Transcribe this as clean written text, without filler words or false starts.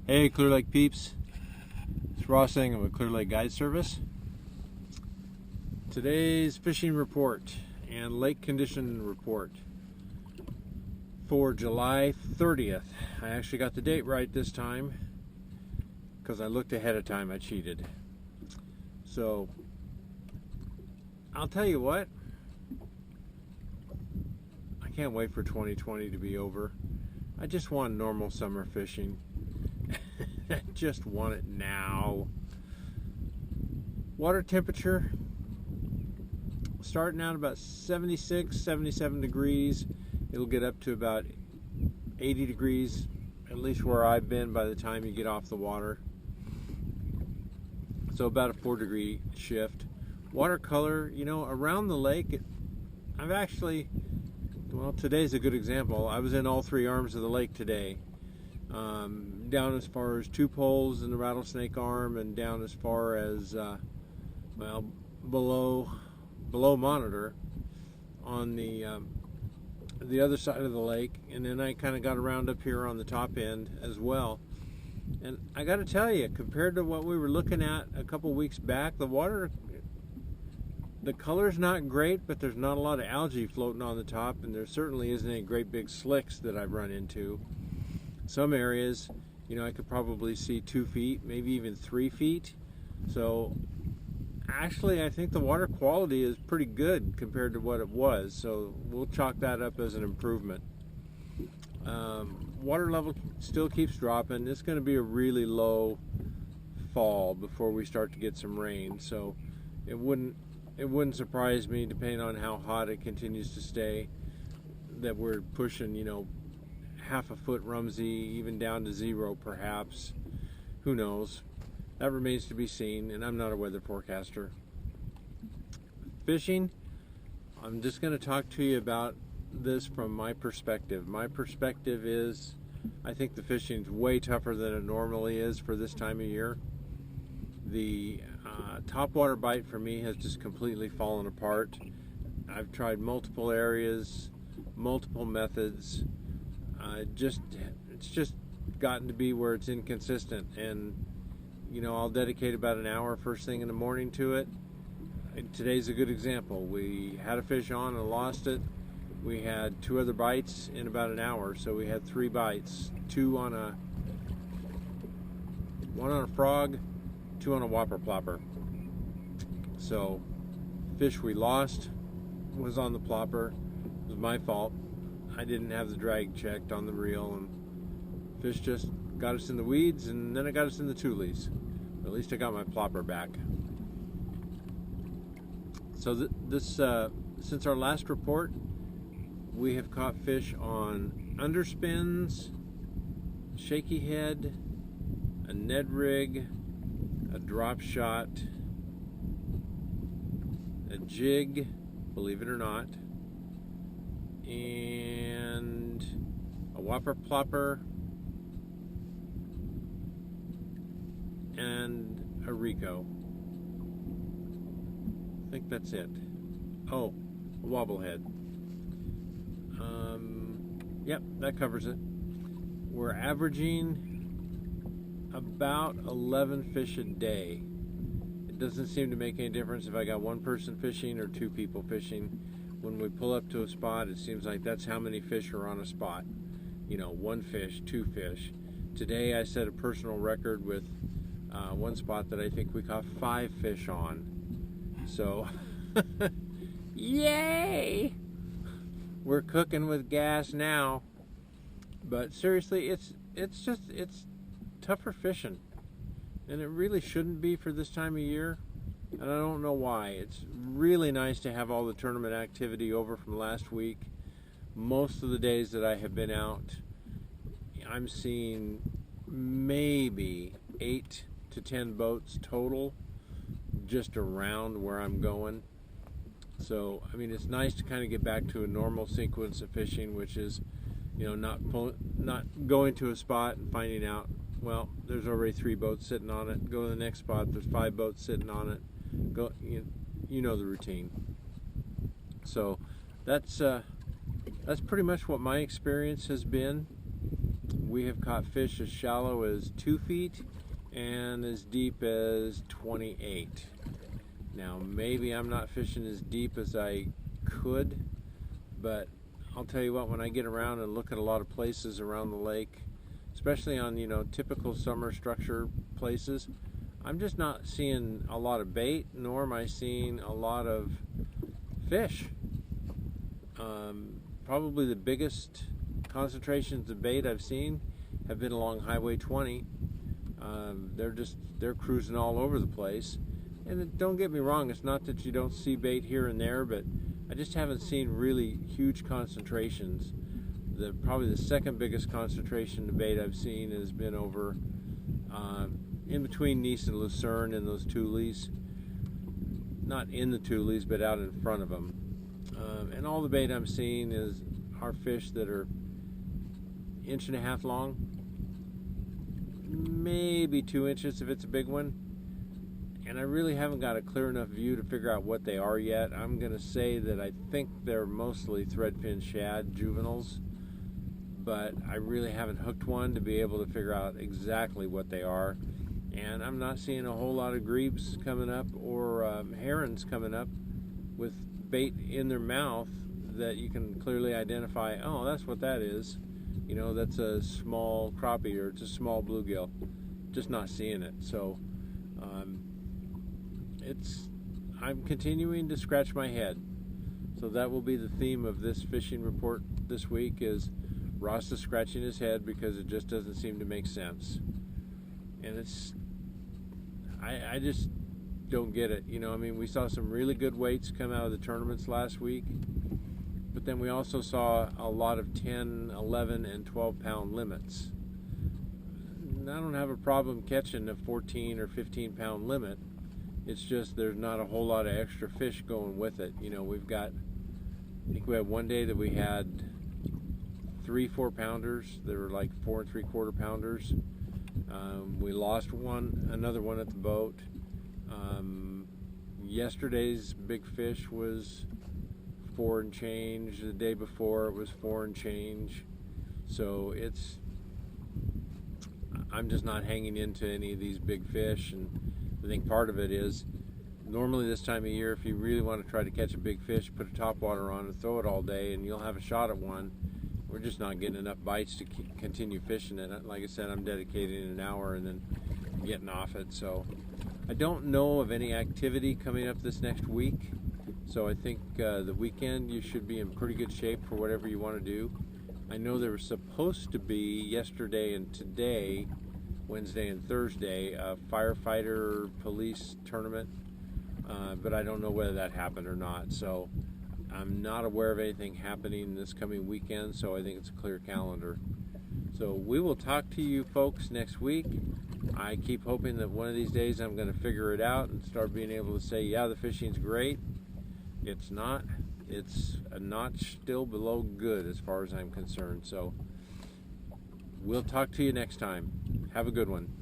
Hey Clear Lake peeps, it's Ross Ingham with Clear Lake Guide Service. Today's fishing report and lake condition report for July 30th. I actually got the date right this time because I looked ahead of time. I cheated. So I'll tell you what, I can't wait for 2020 to be over. I just want normal summer fishing. I just want it now. Water temperature starting out about 76, 77 degrees. It'll get up to about 80 degrees, at least where I've been by the time you get off the water. So about a 4-degree shift. Water color, around the lake, I've actually, well, today's a good example. I was in all three arms of the lake today. Down as far as Two Poles in the Rattlesnake Arm, and down as far as below Monitor on the other side of the lake, and then I kind of got around up here on the top end as well. And I got to tell you, compared to what we were looking at a couple weeks back, the water, the color's not great, but there's not a lot of algae floating on the top, and there certainly isn't any great big slicks that I've run into. Some areas, I could probably see 2 feet, maybe even 3 feet. So actually, I think the water quality is pretty good compared to what it was. So we'll chalk that up as an improvement. Water level still keeps dropping. It's going to be a really low fall before we start to get some rain. So it wouldn't surprise me, depending on how hot it continues to stay, that we're pushing, half a foot Rumsey, even down to 0 perhaps. Who knows? That remains to be seen, and I'm not a weather forecaster. Fishing, I'm just going to talk to you about this from my perspective. My perspective is, I think the fishing's way tougher than it normally is for this time of year. The topwater bite for me has just completely fallen apart. I've tried multiple areas, multiple methods. It's just gotten to be where it's inconsistent, and I'll dedicate about an hour first thing in the morning to it. And today's a good example. We had a fish on and lost it. We had 2 other bites in about an hour, so we had 3 bites, 1 on a frog, 2 on a whopper plopper. So fish we lost was on the plopper. It was my fault. I didn't have the drag checked on the reel, and fish just got us in the weeds, and then it got us in the tulies. At least I got my plopper back. So since our last report, we have caught fish on underspins, shaky head, a Ned rig, a drop shot, a jig, believe it or not, and a whopper plopper, and a Rico. I think that's it. Oh, a wobblehead. Yep, that covers it. We're averaging about 11 fish a day. It doesn't seem to make any difference if I got 1 person fishing or 2 people fishing. When we pull up to a spot, it seems like that's how many fish are on a spot. 1 fish, 2 fish. Today I set a personal record with one spot that I think we caught 5 fish on. So, yay! We're cooking with gas now. But seriously, it's tougher fishing, and it really shouldn't be for this time of year. And I don't know why. It's really nice to have all the tournament activity over from last week. Most of the days that I have been out, I'm seeing maybe 8 to 10 boats total just around where I'm going. So, it's nice to kind of get back to a normal sequence of fishing, which is, not going to a spot and finding out, well, there's already 3 boats sitting on it. Go to the next spot, there's 5 boats sitting on it. Go, the routine. So that's pretty much what my experience has been. We have caught fish as shallow as 2 feet and as deep as 28. Now maybe I'm not fishing as deep as I could, but I'll tell you what, when I get around and look at a lot of places around the lake, especially on, typical summer structure places, I'm just not seeing a lot of bait, nor am I seeing a lot of fish. Probably the biggest concentrations of bait I've seen have been along Highway 20. They're cruising all over the place. And don't get me wrong, it's not that you don't see bait here and there, but I just haven't seen really huge concentrations. Probably the second biggest concentration of bait I've seen has been over in between Nice and Lucerne in those Tules. Not in the Tules, but out in front of them. And all the bait I'm seeing are fish that are 1.5 inches long, maybe 2 inches if it's a big one. And I really haven't got a clear enough view to figure out what they are yet. I'm going to say that I think they're mostly threadfin shad juveniles, but I really haven't hooked one to be able to figure out exactly what they are. And I'm not seeing a whole lot of grebes coming up or herons coming up with bait in their mouth that you can clearly identify, oh, that's what that is. That's a small crappie or it's a small bluegill. Just not seeing it. So I'm continuing to scratch my head. So that will be the theme of this fishing report this week, is Ross is scratching his head because it just doesn't seem to make sense. And I just don't get it. We saw some really good weights come out of the tournaments last week, but then we also saw a lot of 10, 11, and 12 pound limits. And I don't have a problem catching a 14 or 15 pound limit. It's just there's not a whole lot of extra fish going with it. I think we had one day that we had 3 4-pounders. They were like 4 3/4 pounders. We lost another one at the boat. Yesterday's big fish was 4 and change. The day before it was 4 and change. So I'm just not hanging into any of these big fish, and I think part of it is normally this time of year, if you really want to try to catch a big fish, put a topwater on and throw it all day and you'll have a shot at one. We're just not getting enough bites to continue fishing it. Like I said, I'm dedicating an hour and then getting off it. So I don't know of any activity coming up this next week. So I think the weekend you should be in pretty good shape for whatever you want to do. I know there was supposed to be yesterday and today, Wednesday and Thursday, a firefighter police tournament, but I don't know whether that happened or not. So I'm not aware of anything happening this coming weekend, so I think it's a clear calendar. So we will talk to you folks next week. I keep hoping that one of these days I'm going to figure it out and start being able to say, yeah, the fishing's great. It's not. It's a notch still below good as far as I'm concerned. So we'll talk to you next time. Have a good one.